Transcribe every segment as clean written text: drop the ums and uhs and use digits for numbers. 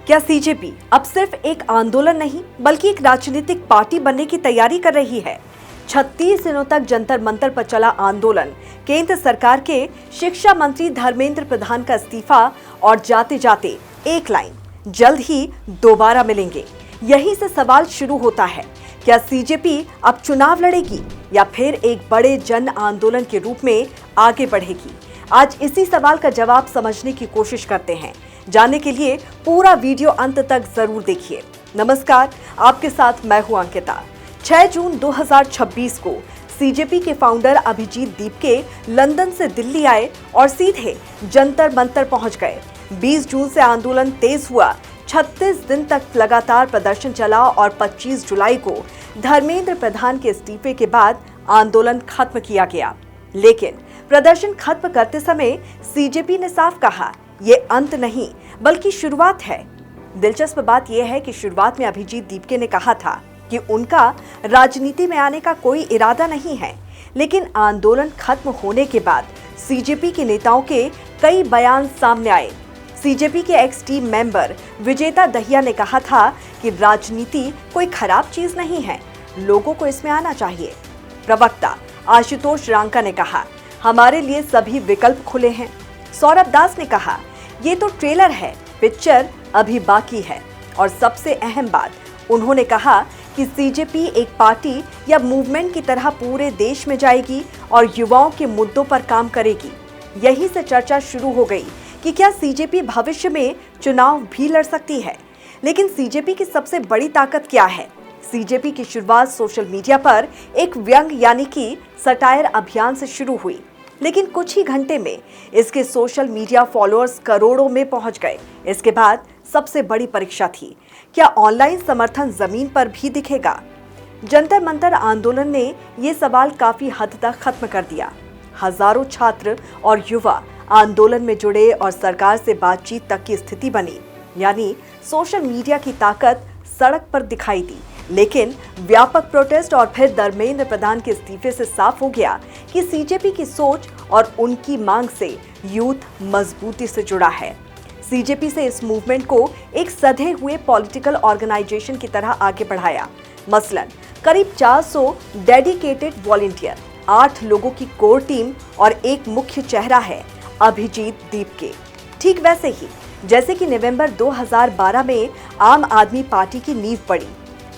क्या सीजेपी अब सिर्फ एक आंदोलन नहीं बल्कि एक राजनीतिक पार्टी बनने की तैयारी कर रही है? 36 दिनों तक जंतर मंतर पर चला आंदोलन, केंद्र सरकार के शिक्षा मंत्री धर्मेंद्र प्रधान का इस्तीफा और जाते जाते एक लाइन, जल्द ही दोबारा मिलेंगे। यहीं से सवाल शुरू होता है, क्या सीजेपी अब चुनाव लड़ेगी या फिर एक बड़े जन आंदोलन के रूप में आगे बढ़ेगी? आज इसी सवाल का जवाब समझने की कोशिश करते हैं। जानने के लिए पूरा वीडियो अंत तक जरूर देखिए। नमस्कार, आपके साथ मैं हूं अंकिता। 6 जून 2026 को सीजेपी के फाउंडर अभिजीत दीपके लंदन से दिल्ली आए और सीधे जंतर मंतर पहुंच गए। 20 जून से आंदोलन तेज हुआ, 36 दिन तक लगातार प्रदर्शन चला और 25 जुलाई को धर्मेंद्र प्रधान के इस्तीफे के बाद आंदोलन खत्म किया गया। लेकिन प्रदर्शन खत्म करते समय सीजेपी ने साफ कहा, ये अंत नहीं बल्कि शुरुआत है। दिलचस्प बात यह है कि शुरुआत में अभिजीत दीपके ने कहा था कि उनका राजनीति में आने का कोई इरादा नहीं है, लेकिन आंदोलन खत्म होने के बाद सीजेपी के नेताओं के कई बयान सामने आए। सीजेपी के एक्स टीम मेंबर विजेता दहिया ने कहा था कि राजनीति कोई खराब चीज नहीं है, लोगों को इसमें आना चाहिए। प्रवक्ता आशुतोष रांका ने कहा, हमारे लिए सभी विकल्प खुले हैं। सौरभ दास ने कहा, ये तो ट्रेलर है, पिक्चर अभी बाकी है। और सबसे अहम बात, उन्होंने कहा कि सीजेपी एक पार्टी या मूवमेंट की तरह पूरे देश में जाएगी और युवाओं के मुद्दों पर काम करेगी। यहीं से चर्चा शुरू हो गई कि क्या सीजेपी भविष्य में चुनाव भी लड़ सकती है। लेकिन सीजेपी की सबसे बड़ी ताकत क्या है? सीजेपी की शुरुआत सोशल मीडिया पर एक व्यंग यानी कि सटायर अभियान से शुरू हुई, लेकिन कुछ ही घंटे में इसके सोशल मीडिया फॉलोअर्स करोड़ों में पहुंच गए। इसके बाद सबसे बड़ी परीक्षा थी, क्या ऑनलाइन समर्थन जमीन पर भी दिखेगा? जंतर मंतर आंदोलन ने ये सवाल काफी हद तक खत्म कर दिया। हजारों छात्र और युवा आंदोलन में जुड़े और सरकार से बातचीत तक की स्थिति बनी, यानी सोशल मीडिया की ताकत सड़क पर दिखाई दी। लेकिन व्यापक प्रोटेस्ट और फिर धर्मेंद्र प्रधान के इस्तीफे से साफ हो गया कि सीजेपी की सोच और उनकी मांग से यूथ मजबूती से जुड़ा है। सीजेपी से इस मूवमेंट को एक सधे हुए पॉलिटिकल ऑर्गेनाइजेशन की तरह आगे बढ़ाया। मसलन करीब 400 डेडिकेटेड वॉलंटियर, 8 लोगों की कोर टीम और एक मुख्य चेहरा है अभिजीत दीपके। ठीक वैसे ही जैसे कि नवंबर 2012 में आम आदमी पार्टी की नींव पड़ी।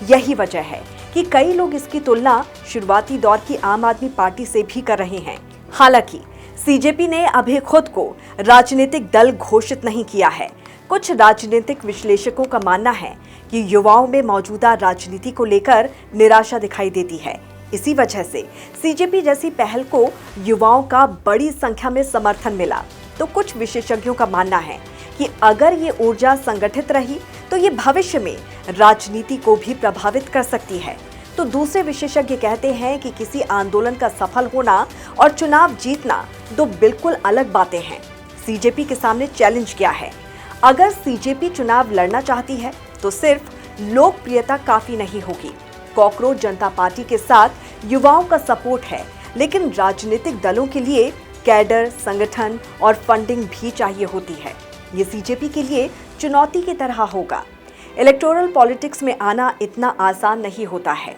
यही वजह है कि कई लोग इसकी तुलना शुरुआती दौर की आम आदमी पार्टी से भी कर रहे हैं। हालांकि सीजेपी ने अभी खुद को राजनीतिक दल घोषित नहीं किया है। कुछ राजनीतिक विश्लेषकों का मानना है कि युवाओं में मौजूदा राजनीति को लेकर निराशा दिखाई देती है। इसी वजह से सीजेपी जैसी पहल को युवाओं का बड़ी संख्या में समर्थन मिला। तो कुछ विशेषज्ञों का मानना है कि अगर ये ऊर्जा संगठित रही तो ये भविष्य में राजनीति को भी प्रभावित कर सकती है। तो दूसरे विशेषज्ञ कहते हैं कि किसी आंदोलन का सफल होना और चुनाव जीतना दो बिल्कुल अलग बातें हैं। सीजेपी के सामने चैलेंज क्या है? अगर सीजेपी चुनाव लड़ना चाहती है तो सिर्फ लोकप्रियता काफी नहीं होगी। कॉकरोच जनता पार्टी के साथ युवाओं का सपोर्ट है, लेकिन राजनीतिक दलों के लिए कैडर, संगठन और फंडिंग भी चाहिए होती है। ये सीजेपी के लिए चुनौती की तरह होगा। इलेक्टोरल पॉलिटिक्स में आना इतना आसान नहीं होता है।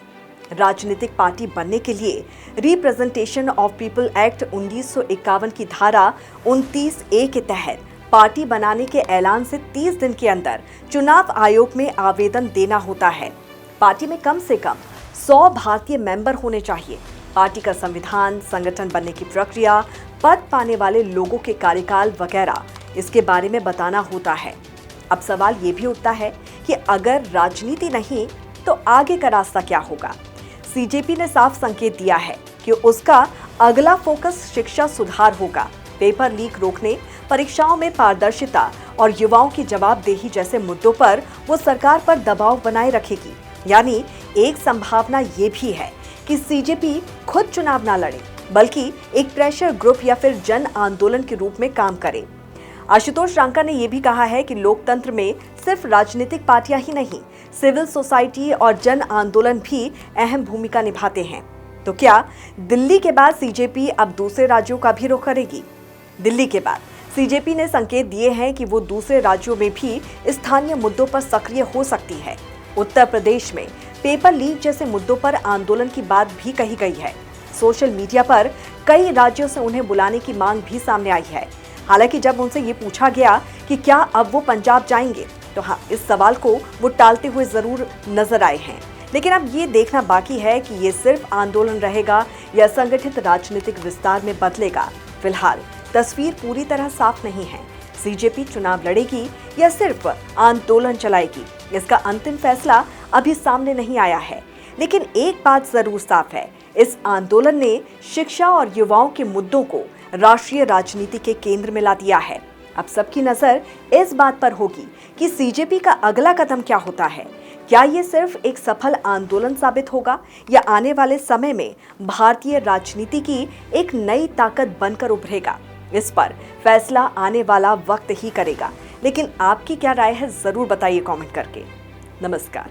राजनीतिक पार्टी बनने के लिए रिप्रेजेंटेशन ऑफ पीपल एक्ट 1951 की धारा 29A के तहत पार्टी बनाने के ऐलान से 30 दिन के अंदर चुनाव आयोग में आवेदन देना होता है। पार्टी में कम से कम 100 भारतीय मेंबर होने चाहिए। पार्टी का संविधान, संगठन बनने की प्रक्रिया, पद पाने वाले लोगों के कार्यकाल वगैरह इसके बारे में बताना होता है। अब सवाल ये भी उठता है कि अगर राजनीति नहीं तो आगे का रास्ता क्या होगा? सीजेपी ने साफ संकेत दिया है कि उसका अगला फोकस शिक्षा सुधार होगा। पेपर लीक रोकने, परीक्षाओं में पारदर्शिता और युवाओं की जवाबदेही जैसे मुद्दों पर वो सरकार पर दबाव बनाए रखेगी। यानी एक संभावना ये भी है कि सीजेपी खुद चुनाव ना लड़े, बल्कि एक प्रेशर ग्रुप या फिर जन आंदोलन के रूप में काम करे। आशुतोष रांका ने यह भी कहा है कि लोकतंत्र में सिर्फ राजनीतिक पार्टियां ही नहीं, सिविल सोसाइटी और जन आंदोलन भी अहम भूमिका निभाते हैं। तो क्या दिल्ली के बाद सीजेपी अब दूसरे राज्यों का भी रुख करेगी? दिल्ली के बाद सीजेपी ने संकेत दिए हैं कि वो दूसरे राज्यों में भी स्थानीय मुद्दों पर सक्रिय हो सकती है। उत्तर प्रदेश में पेपर लीक जैसे मुद्दों पर आंदोलन की बात भी कही गई है। सोशल मीडिया पर कई राज्यों से उन्हें बुलाने की मांग भी सामने आई है। हालांकि जब उनसे ये पूछा गया कि क्या अब वो पंजाब जाएंगे, तो हाँ, इस सवाल को वो टालते हुए जरूर नजर आए हैं। लेकिन अब ये देखना बाकी है कि ये सिर्फ आंदोलन रहेगा या संगठित राजनीतिक विस्तार में बदलेगा। फिलहाल तस्वीर पूरी तरह साफ नहीं है। सीजेपी चुनाव लड़ेगी या सिर्फ आंदोलन चलाएगी, इसका अंतिम फैसला अभी सामने नहीं आया है। लेकिन एक बात जरूर साफ है, इस आंदोलन ने शिक्षा और युवाओं के मुद्दों को राष्ट्रीय राजनीति के केंद्र में ला दिया है। अब सबकी नजर इस बात पर होगी कि सीजेपी का अगला कदम क्या होता है। क्या ये सिर्फ एक सफल आंदोलन साबित होगा या आने वाले समय में भारतीय राजनीति की एक नई ताकत बनकर उभरेगा? इस पर फैसला आने वाला वक्त ही करेगा। लेकिन आपकी क्या राय है, जरूर बताइए कमेंट करके। नमस्कार।